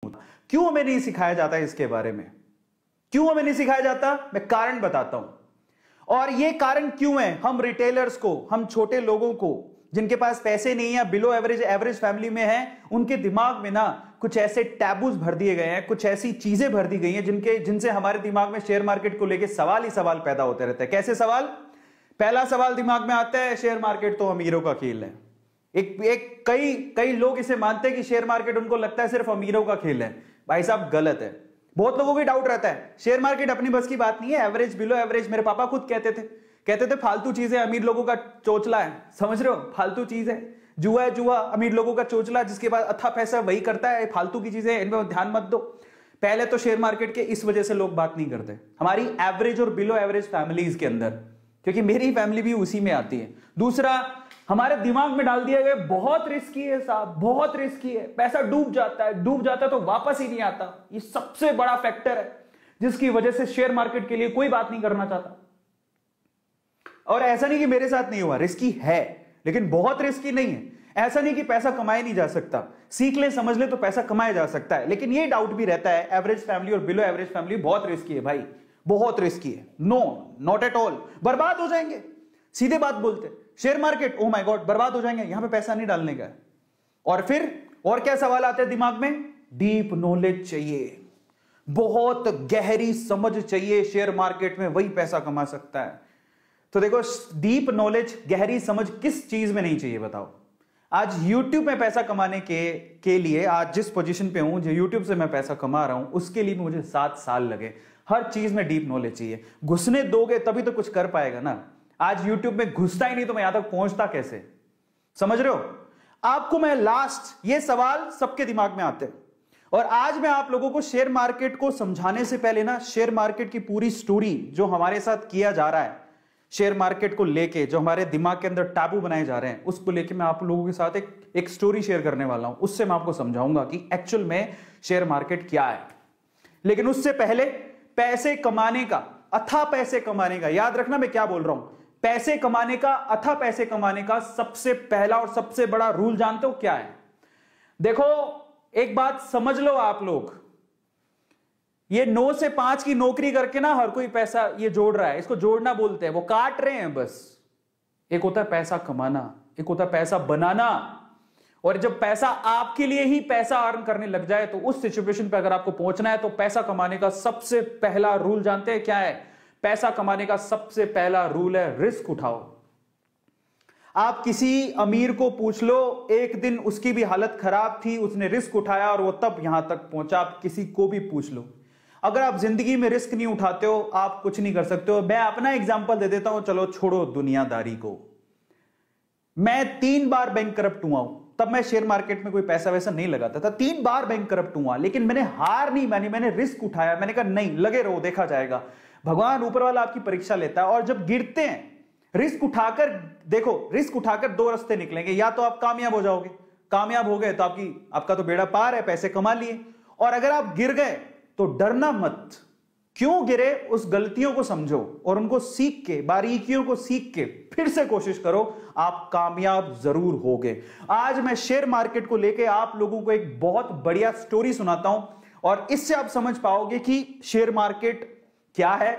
क्यों हमें नहीं सिखाया जाता इसके बारे में? क्यों हमें नहीं सिखाया जाता? मैं कारण बताता हूं। और ये कारण क्यों है? हम रिटेलर्स को, हम छोटे लोगों को, जिनके पास पैसे नहीं है, बिलो एवरेज एवरेज फैमिली में है, उनके दिमाग में ना कुछ ऐसे टैबूज भर दिए गए हैं, कुछ ऐसी चीजें भर दी गई हैं जिनसे हमारे दिमाग में शेयर मार्केट को लेकर सवाल ही सवाल पैदा होते रहते हैं। कैसे सवाल? पहला सवाल दिमाग में आता है, शेयर मार्केट तो अमीरों का खेल है। कई लोग इसे मानते हैं कि शेयर मार्केट, उनको लगता है सिर्फ अमीरों का खेल है। भाई साहब गलत है। बहुत लोगों को डाउट रहता है शेयर मार्केट अपनी बस की बात नहीं है, एवरेज बिलो एवरेज। मेरे पापा खुद कहते थे फालतू चीजें अमीर लोगों का चोचला है। समझ रहे हो? फालतू चीज है, जुआ है, जुआ अमीर लोगों का चोचला, जिसके पास अच्छा पैसा वही करता है। फालतू की चीजें, इनमें ध्यान मत दो। पहले तो शेयर मार्केट के इस वजह से लोग बात नहीं करते हमारी एवरेज और बिलो एवरेज फैमिलीज के अंदर, क्योंकि मेरी फैमिली भी उसी में आती है। दूसरा, हमारे दिमाग में डाल दिया गया बहुत रिस्की है साहब, बहुत रिस्की है, पैसा डूब जाता है तो वापस ही नहीं आता। ये सबसे बड़ा फैक्टर है जिसकी वजह से शेयर मार्केट के लिए कोई बात नहीं करना चाहता। और ऐसा नहीं कि मेरे साथ नहीं हुआ, रिस्की है लेकिन बहुत रिस्की नहीं है। ऐसा नहीं कि पैसा कमाया नहीं जा सकता, सीख ले समझ ले तो पैसा कमाया जा सकता है। लेकिन ये डाउट भी रहता है एवरेज फैमिली और बिलो एवरेज फैमिली बहुत रिस्की है भाई, बहुत रिस्की है। नो, नॉट एट ऑल, बर्बाद हो जाएंगे। सीधे बात बोलते, share market oh my God बर्बाद हो जाएंगे, यहां पे पैसा नहीं डालने का है। और फिर और क्या सवाल आते हैं दिमाग में? डीप नॉलेज चाहिए, बहुत गहरी समझ चाहिए, शेयर मार्केट में वही पैसा कमा सकता है। तो देखो, डीप नॉलेज, गहरी समझ किस चीज में नहीं चाहिए बताओ? आज YouTube में पैसा कमाने के लिए, आज जिस पोजीशन पे हूं, जो YouTube से मैं पैसा कमा रहा हूं, उसके लिए मुझे 7 साल लगे। हर चीज में डीप नॉलेज चाहिए। घुसने दोगे तभी तो कुछ कर पाएगा ना। आज YouTube में घुसता ही नहीं तो मैं यहां तक पहुंचता कैसे? समझ रहे हो? आपको मैं लास्ट, ये सवाल सबके दिमाग में आते हैं। और आज मैं आप लोगों को शेयर मार्केट को समझाने से पहले ना, शेयर मार्केट की पूरी स्टोरी जो हमारे साथ किया जा रहा है, शेयर मार्केट को लेके जो हमारे दिमाग के अंदर टाबू बनाए जा रहे हैं, उसको लेके मैं आप लोगों के साथ एक स्टोरी शेयर करने वाला हूं। उससे मैं आपको समझाऊंगा कि एक्चुअल में शेयर मार्केट क्या है। लेकिन उससे पहले पैसे कमाने का, अथाह पैसे कमाने का, याद रखना मैं क्या बोल रहा हूं, पैसे कमाने का, अथाह पैसे कमाने का सबसे पहला और सबसे बड़ा रूल जानते हो क्या है? देखो, एक बात समझ लो आप लोग, ये 9 से 5 की नौकरी करके ना हर कोई पैसा ये जोड़ रहा है, इसको जोड़ना बोलते हैं, वो काट रहे हैं बस। एक होता है पैसा कमाना, एक होता है पैसा बनाना। और जब पैसा आपके लिए ही पैसा अर्न करने लग जाए, तो उस सिचुएशन पे अगर आपको पहुंचना है, तो पैसा कमाने का सबसे पहला रूल जानते हैं क्या है? पैसा कमाने का सबसे पहला रूल है रिस्क उठाओ। आप किसी अमीर को पूछ लो, एक दिन उसकी भी हालत खराब थी, उसने रिस्क उठाया और वो तब यहां तक पहुंचा। आप किसी को भी पूछ लो, अगर आप जिंदगी में रिस्क नहीं उठाते हो, आप कुछ नहीं कर सकते हो। मैं अपना एग्जांपल दे देता हूं, चलो छोड़ो दुनियादारी को। मैं 3 बार बैंक करप्ट हुआ हूं, तब मैं शेयर मार्केट में कोई पैसा वैसा नहीं लगाता था। 3 बार बैंक करप्ट हुआ, लेकिन मैंने हार नहीं मानी, मैंने रिस्क उठाया। मैंने कहा नहीं, लगे रहो, देखा जाएगा। भगवान ऊपर वाला आपकी परीक्षा लेता है। और जब गिरते हैं, रिस्क उठाकर देखो, रिस्क उठाकर 2 रास्ते निकलेंगे। या तो आप कामयाब हो जाओगे, कामयाब हो गए तो आपका तो बेड़ा पार है, पैसे कमा लिए। और अगर आप गिर गए तो डरना मत। क्यों गिरे, उस गलतियों को समझो और उनको सीख के, बारीकियों को सीख के फिर से कोशिश करो, आप कामयाब जरूर होगे। आज मैं शेयर मार्केट को लेके आप लोगों को एक बहुत बढ़िया स्टोरी सुनाता हूं, और इससे आप समझ पाओगे कि शेयर मार्केट क्या है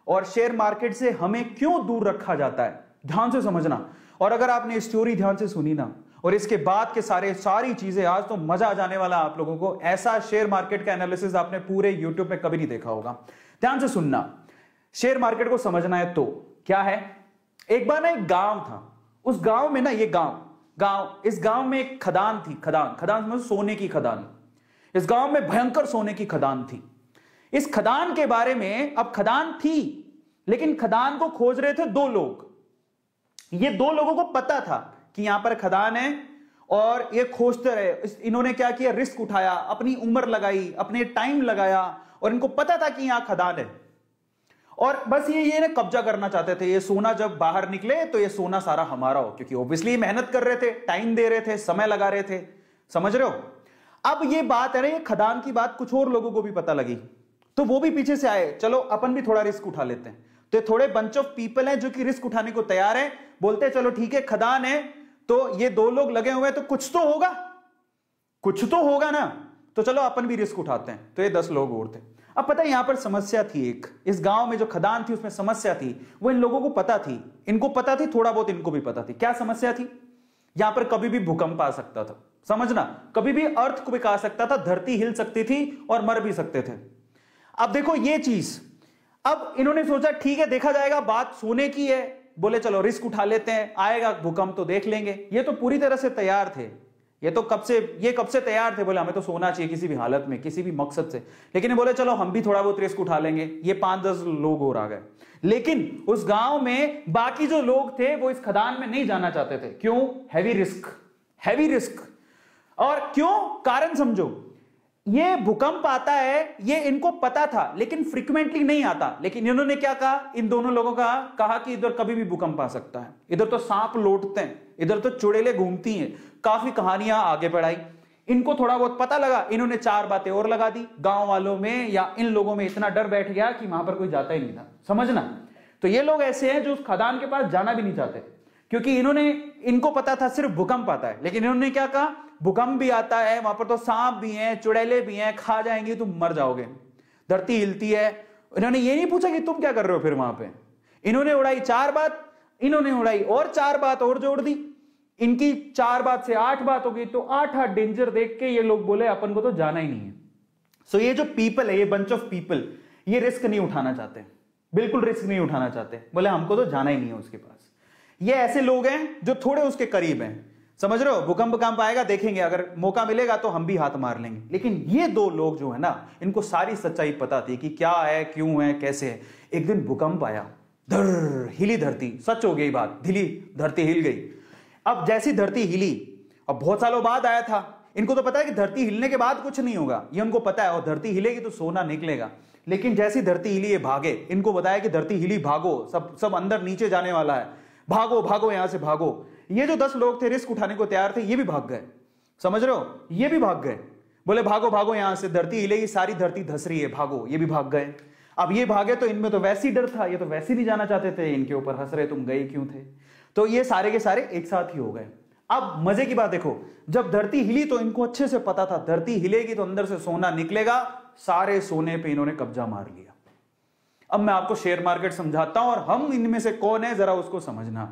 और शेयर मार्केट से हमें क्यों दूर रखा जाता है। ध्यान से समझना। और अगर आपने स्टोरी ध्यान से सुनी ना, और इसके बाद के सारी चीजें, आज तो मजा आ जाने वाला आप लोगों को। ऐसा शेयर मार्केट का एनालिसिस आपने पूरे यूट्यूब में कभी नहीं देखा होगा। ध्यान से सुनना। शेयर मार्केट को समझना है तो क्या है? एक बार ना एक गांव था। उस गांव में ना, ये इस गांव में एक खदान थी। खदान समझो, सोने की खदान। इस गांव में भयंकर सोने की खदान थी। इस खदान के बारे में, अब खदान थी लेकिन खदान को खोज रहे थे 2 लोग। ये 2 लोगों को पता था कि यहां पर खदान है, और ये खोजते रहे। इन्होंने क्या किया, रिस्क उठाया, अपनी उम्र लगाई, अपने टाइम लगाया, और इनको पता था कि यहां खदान है। और बस ये ना कब्जा करना चाहते थे। ये सोना जब बाहर निकले तो ये सोना सारा हमारा हो, क्योंकि ऑब्वियसली मेहनत कर रहे थे, टाइम दे रहे थे, समय लगा रहे थे। समझ रहे हो? अब ये बात है ना, ये खदान की बात कुछ और लोगों को भी पता लगी, तो वो भी पीछे से आए, चलो अपन भी थोड़ा रिस्क उठा लेते हैं। तो थोड़े बंच ऑफ पीपल हैं जो कि रिस्क उठाने को तैयार हैं। बोलते हैं चलो ठीक है, खदान है तो ये 2 लोग लगे हुए हैं, तो कुछ तो होगा ना। तो चलो अपन भी रिस्क उठाते हैं। तो ये 10 लोग और थे। अब पता है यहां पर समस्या थी, एक इस गांव में जो खदान थी उसमें समस्या थी, वो इन लोगों को पता थी, इनको पता थी, थोड़ा बहुत इनको भी पता थी। क्या समस्या थी? यहां पर कभी भी भूकंप आ सकता था, समझना, कभी भी अर्थ को आ सकता था, धरती हिल सकती थी और मर भी सकते थे। अब देखो ये चीज, अब इन्होंने सोचा ठीक है देखा जाएगा, बात सोने की है, बोले चलो रिस्क उठा लेते हैं, आएगा भूकंप तो देख लेंगे। ये तो पूरी तरह से तैयार थे, ये कब से तैयार थे, बोले हमें तो सोना चाहिए किसी भी हालत में, किसी भी मकसद से। लेकिन ये बोले चलो हम भी थोड़ा बहुत रिस्क उठा लेंगे। ये 5-10 लोग और आ गए, लेकिन उस गांव में बाकी जो लोग थे वो इस खदान में नहीं जाना चाहते थे। क्यों? Heavy risk. और क्यों? कारण समझो, ये भूकंप आता है ये इनको पता था, लेकिन फ्रीक्वेंटली नहीं आता। लेकिन इन्होंने क्या कहा, इन दोनों लोगों का कहा कि इधर कभी भी भूकंप आ सकता है, इधर तो सांप लौटते हैं, इधर तो चुड़ैलें घूमती हैं, काफी कहानियां आगे बढ़ाई। इनको थोड़ा बहुत पता लगा, इन्होंने 4 बातें और लगा दी। गांव वालों में या इन लोगों में इतना डर बैठ गया कि वहां पर कोई जाता ही नहीं था, समझना। तो ये लोग ऐसे हैं जो उस खदान के पास जाना भी नहीं चाहते, क्योंकि इनको पता था सिर्फ भूकंप आता है। लेकिन इन्होंने क्या कहा, भूकंप भी आता है, वहां पर तो सांप भी हैं, चुड़ैले भी हैं, खा जाएंगे, तुम मर जाओगे, धरती हिलती है। इन्होंने ये नहीं पूछा कि तुम क्या कर रहे हो फिर वहां पे। इन्होंने उड़ाई 4 बात, इन्होंने उड़ाई और 4 बात और जोड़ दी। इनकी 4 बात से 8 बात हो गई। तो 8 डेंजर देख के ये लोग बोले अपन को तो जाना ही नहीं है। सो ये जो पीपल है, ये बंच ऑफ पीपल, ये रिस्क नहीं उठाना चाहते, बिल्कुल रिस्क नहीं उठाना चाहते। बोले हमको तो जाना ही नहीं है उसके पास। ये ऐसे लोग हैं जो थोड़े उसके करीब हैं, समझ रहे हो। भूकंप आएगा देखेंगे, अगर मौका मिलेगा तो हम भी हाथ मार लेंगे। लेकिन ये 2 लोग जो है ना, इनको सारी सच्चाई पता थी कि क्या है, क्यों है, कैसे है। एक दिन भूकंप आया, धर हिली धरती, सच हो गई बात, धरती हिल गई। अब जैसी धरती हिली, अब बहुत सालों बाद आया था, इनको तो पता है कि धरती हिलने के बाद कुछ नहीं होगा, ये उनको पता है, और धरती हिलेगी तो सोना निकलेगा। लेकिन जैसी धरती हिली ये भागे, इनको बताया कि धरती हिली, भागो, सब अंदर नीचे जाने वाला है, भागो यहां से भागो। ये जो 10 लोग थे रिस्क उठाने को तैयार थे, ये भी भाग गए, समझ रहे हो, ये भी भाग गए। बोले भागो यहां से, धरती हिलेगी, सारी धरती धस रही है, भागो। ये भी भाग गए। अब ये भागे तो इनमें तो वैसी डर था, ये तो वैसे नहीं जाना चाहते थे, इनके ऊपर हंस रहे तुम गए क्यों थे। तो ये सारे के सारे एक साथ ही हो गए। अब मजे की बात देखो, जब धरती हिली तो इनको अच्छे से पता था धरती हिलेगी तो अंदर से सोना निकलेगा। सारे सोने पे इन्होंने कब्जा मार लिया। अब मैं आपको शेयर मार्केट समझाता हूं, और हम इनमें से कौन है जरा उसको समझना,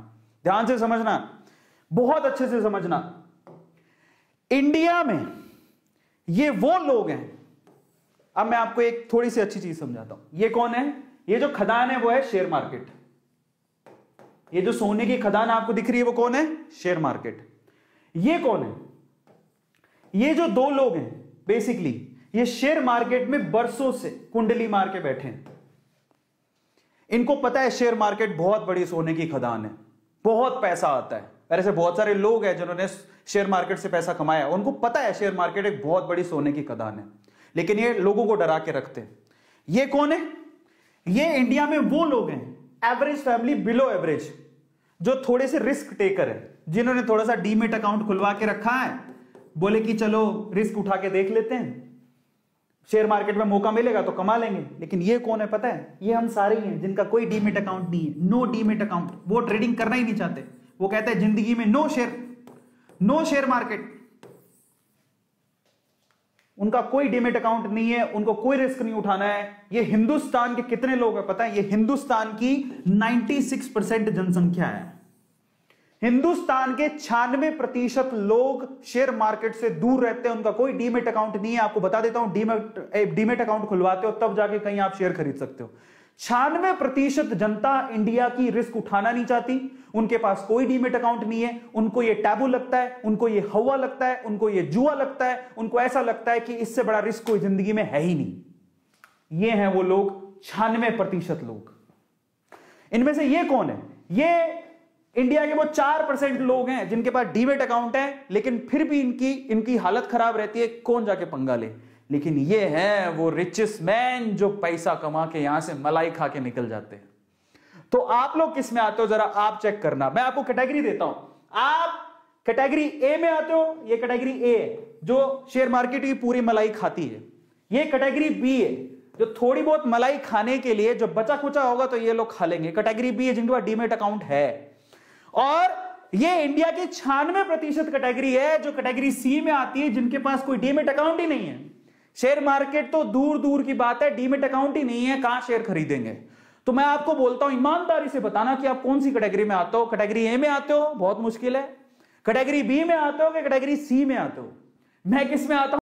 ध्यान से समझना, बहुत अच्छे से समझना। इंडिया में ये वो लोग हैं, अब मैं आपको एक थोड़ी सी अच्छी चीज समझाता हूं। ये कौन है? ये जो खदान है वो है शेयर मार्केट। ये जो सोने की खदान आपको दिख रही है वो कौन है? Share market. ये कौन है? ये जो 2 लोग हैं बेसिकली, ये शेयर मार्केट में बरसों से कुंडली मार के बैठे हैं। इनको पता है शेयर मार्केट बहुत बड़ी सोने की खदान है, बहुत पैसा आता है। ऐसे बहुत सारे लोग हैं जिन्होंने शेयर मार्केट से पैसा कमाया, उनको पता है शेयर मार्केट एक बहुत बड़ी सोने की खदान है, लेकिन ये लोगों को डरा के रखते हैं। ये कौन है? ये इंडिया में वो लोग हैं, एवरेज फैमिली, बिलो एवरेज, जो थोड़े से रिस्क टेकर है, जिन्होंने थोड़ा सा डीमेट अकाउंट खुलवा के रखा है, बोले कि चलो रिस्क उठा के देख लेते हैं, शेयर मार्केट में मौका मिलेगा तो कमा लेंगे। लेकिन ये कौन है पता है? ये हम सारे ही हैं जिनका कोई डीमेट अकाउंट नहीं है, नो डीमेट अकाउंट। वो ट्रेडिंग करना ही नहीं चाहते, वो कहते हैं जिंदगी में नो शेयर मार्केट। उनका कोई डीमेट अकाउंट नहीं है, उनको कोई रिस्क नहीं उठाना है। ये हिंदुस्तान के कितने लोग हैं पता है? ये हिंदुस्तान की 96% जनसंख्या है। हिंदुस्तान के 96% लोग शेयर मार्केट से दूर रहते हैं, उनका कोई डीमेट अकाउंट नहीं है। आपको बता देता हूं, डीमेट अकाउंट खुलवाते हो तब जाके कहीं आप शेयर खरीद सकते हो। 96% जनता इंडिया की रिस्क उठाना नहीं चाहती, उनके पास कोई डीमेट अकाउंट नहीं है, उनको ये टैबू लगता है, उनको ये हवा लगता है, उनको ये जुआ लगता है, उनको ऐसा लगता है कि इससे बड़ा रिस्क कोई जिंदगी में है ही नहीं। ये हैं वो लोग, 96% लोग। इनमें से ये कौन है? ये इंडिया के वो 4% लोग हैं जिनके पास डीमेट अकाउंट है, लेकिन फिर भी इनकी हालत खराब रहती है, कौन जाके पंगा ले। लेकिन ये हैं वो रिचेस्ट मैन जो पैसा कमा के यहां से मलाई खा के निकल जाते हैं। तो आप लोग किस में आते हो जरा आप चेक करना। मैं आपको कैटेगरी देता हूं, आप कैटेगरी ए में आते हो। ये कैटेगरी ए है जो शेयर मार्केट की पूरी मलाई खाती है। ये कैटेगरी बी है जो थोड़ी बहुत मलाई खाने के लिए जो बचा खुचा होगा तो ये लोग खा लेंगे। कैटेगरी बी है जिनके पास डीमेट अकाउंट है। और ये इंडिया की 96% कैटेगरी है जो कैटेगरी सी में आती है, जिनके पास कोई डीमेट अकाउंट ही नहीं है। शेयर मार्केट तो दूर दूर की बात है, डीमेट अकाउंट ही नहीं है, कहां शेयर खरीदेंगे। तो मैं आपको बोलता हूं ईमानदारी से बताना कि आप कौन सी कैटेगरी में आते हो। कैटेगरी ए में आते हो, बहुत मुश्किल है। कैटेगरी बी में आते हो कि कैटेगरी सी में आते हो। मैं किस में आता हूं?